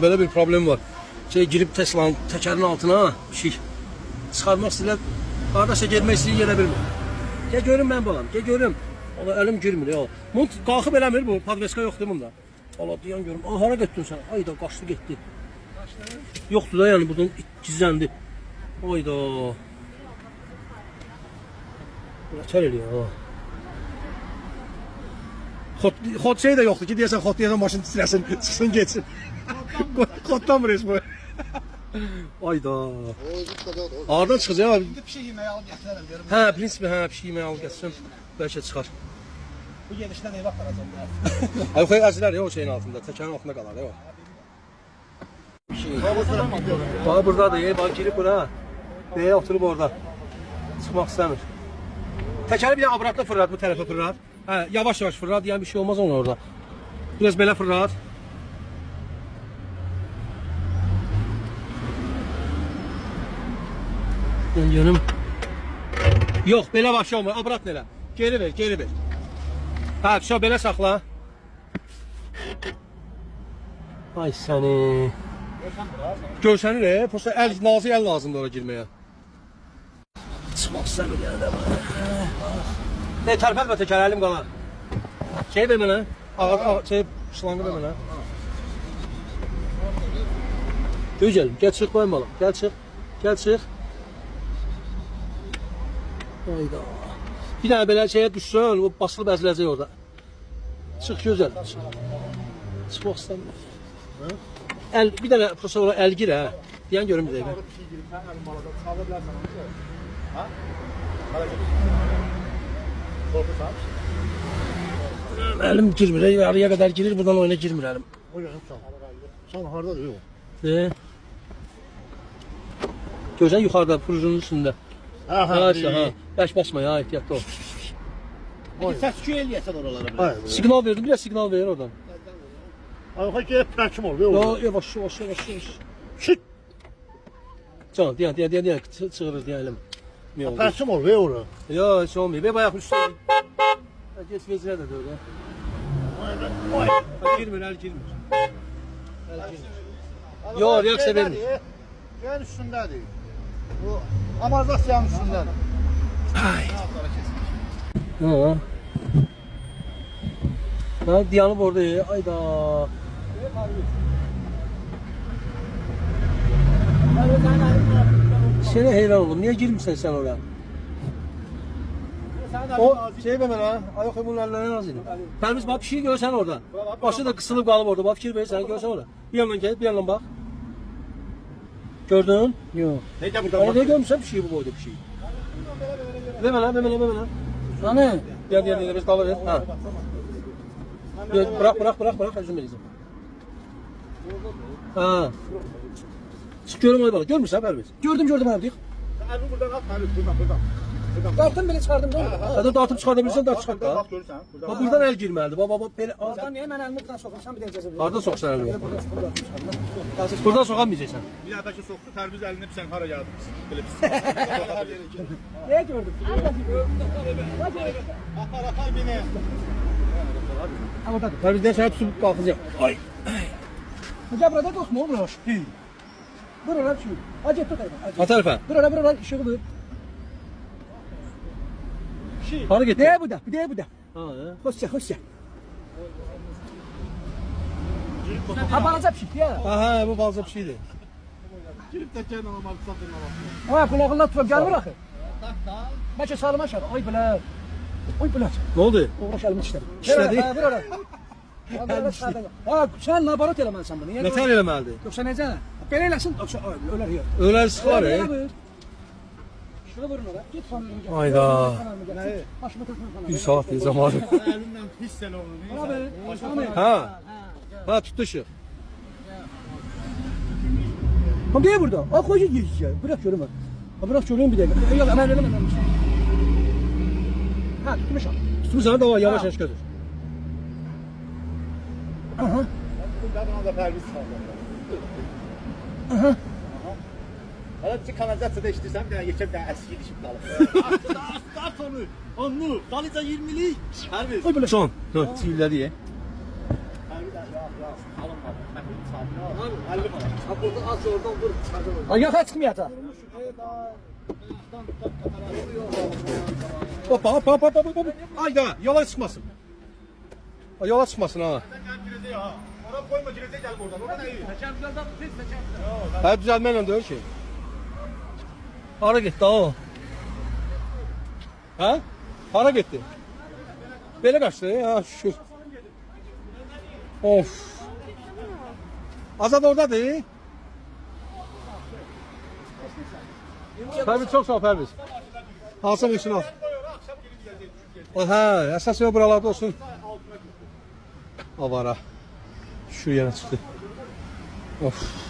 Böyle bir problem var. Girip Tesla'nın tekerin altına bir şey çıxarmaq istəyirlər. Qardaşa gelmək istəyir, gelə bilmir. Gel görüm mən balam, gel görüm. Ola əlim girmir ya. Mont qalxıb eləmir bu, podveska yoxdur bunda. Ola dayan görüm. Hara getdin sən? Ayda qaçdı getdi. Yoxdur da yəni buradan gizləndi. Ayda. Çər eləyir ha. Xod şey də yoxdur ki, deyəsən xod deyəsən maşın titrəsin, çıxsın getsin. Xoddan mı bu? Ayda. Ağırdan çıxacaq abi. Bir şey yeməyə al gətirərəm görüm. Hə, prinsipi hə, bir şey yeməyə al gətirsin. Bəlkə çıxar. Bu gedişdən evə aparacam da. Yox, əzilər ya o şeyin altında, təkərin altında qalar ya. Bir şey. Bax burdadır, bax girib bura. Deyə oturub orada. Çıxmaq istəmir. Təkəri bir dənə abratla fırlat, bu tərəfə fırlat. Hə, yavaş-yavaş fırlat, yəni bir şey olmaz ona orada. Biraz belə fırlat. Yanım. Yox, belə başa olmur. Abrat nələ? Geri ver, geri ver. Hə, şo belə saxla. Ay səni. Görsənir, prosta nazik əl lazımdır ora girməyə. Çıxmaq istəmir yəni də. Ne tərpətmə təkər, əlim qalar. Şey ver mənə. Şlanğı ver mənə. Gözəl, gəl çıx qoyun balam. Gəl çıx. Gəl çıx. Hayda. Bir dənə belə şeyə düşsün, o basılıb əziləcək orada. Çıx gözəl. Çıxmaq istəmir. Bir dənə prosta ora əl gir hə. Deyən görüm bir dəqiqə. Elim girmir, araya kadar girir, buradan oyuna girmir elim. Sen harda yok. Görsen yukarıda, purcunun üstünde. Ha. Beş basma ya, ehtiyatlı ol. Ses küy eləyəsən oralara. Signal verdim, biraz signal ver oradan. Arxa gəlib pərkim ol. Yavaş. Çık. Can, diyen, çığırır diyelim. Pərkim ol, ver ora. Ya, hiç olmuyor. Ve bayağı üstüne. Geç vezire de öyle. Girmir, el girmir. Yok, yoksa vermir. Gel üstündədir. Bu amortizasiyanın üstündədir. Ha, dayanıb orada. Ayda. Seni heyran oldum. Niye girmişsin sen oraya? O şey be mənə, ayaq bunun əllərinə nazır. Pərviz bax bir şey görsən orada. Başı da qısılıb qalıb orada. Bax fikir verirsən, görsən orada. Bir yandan gəl, bir yandan bax. Gördün? Yox. Necə burada? Ne görmüsən bir şey bu boyda bir şey. Ver mənə. Hani? Gel biz qalır. Ha. Bırak özüm eləyəcəm. Ha. Çıx görüm onu bax. Görmürsən Pərviz? Gördüm abi. Əli buradan at, buradan. Dartım beni çıxardım da. Hadi dartıb çıxardabilirsən, dart çıxart da. Bax görürsən. Bax buradan el girməlidir. Bax belə Oradan niye mən əlimi buradan soxursam bir dənə cəzə verir. harda soxsan əlini? Buradan soxamayacaqsan. Bir dəfəki soxdu, tərbiz əlini sən hara yadınız. Belə pis. Niye gördüm? Apar beni. Ama da. Pərvizdən səni tutub qalxacaq. Ay. Hocam burada korkma oğlum. Buralar şu. Acet tut Ha tərəfə. Buralar ışığı buyur. Hara getdi? Ne bu da? Bir de bu da. Ha. Hoşça. Ha balaca bir şey ya. Ha, bu balaca bir şeydir. Girib təkər normal satırına bax. Ha kulağından tutup gel bırak. Bəlkə sağlam aşağı. Ay belə. Ne oldu? Uğraş elimi işlədi. İşlədi? Ha buralar. Ha sen laborat eləməlisən bunu. Ne tər eləməlidir? Yoksa necə? Belə eləsin. Yoksa ölər yox. Ölər sıxar Şunu vurun ora. Git fanını gel. Ayda. Başımı takma falan. Bir saat değil zamanı. Əlimdən pis sən onu. Abi. Ha tuttu ışık. Ha niye burada? Al koy git ya. Bırak görüm ben. Ha bırak göreyim bir dakika. Yok hemen öyle mi? Ha tutmuş al. Tutmuş da yavaş götür. Aha. Buradan da tərbiz saldı. Aha. Hala bir kanalizasiyada işləyirsən, bir dənə yekə bir dənə əski dişib qalıb. At onu. Onu. Dalıca 20'lik. Tərbiz. Oy belə. Son. Çiğlədi ye. Tərbiz. Alınmadı. Məhdud çaldı. 50 manat. Ha burada az oradan dur çıxacaq. Ha yaxa çıxmayacaq. Hoppa hoppa hoppa hoppa hoppa. Ayda yola çıxmasın. Yola çıxmasın ha. Sen girəcək ha. Ora koyma girəcək gəlib oradan. Orada nə yeyir? Təkərlərdən tez təkərlər. Hə düzəlməklə deyil ki. Hara getdi o? Hə? Hara getdi? Belə qaçdı, ha şükür. Of. Azad oradadır. Pərviz çox sağ ol Pərviz. Alsam üçün al. Hə, əsas yox buralarda olsun. Avara. Şu yana çıxdı. Of.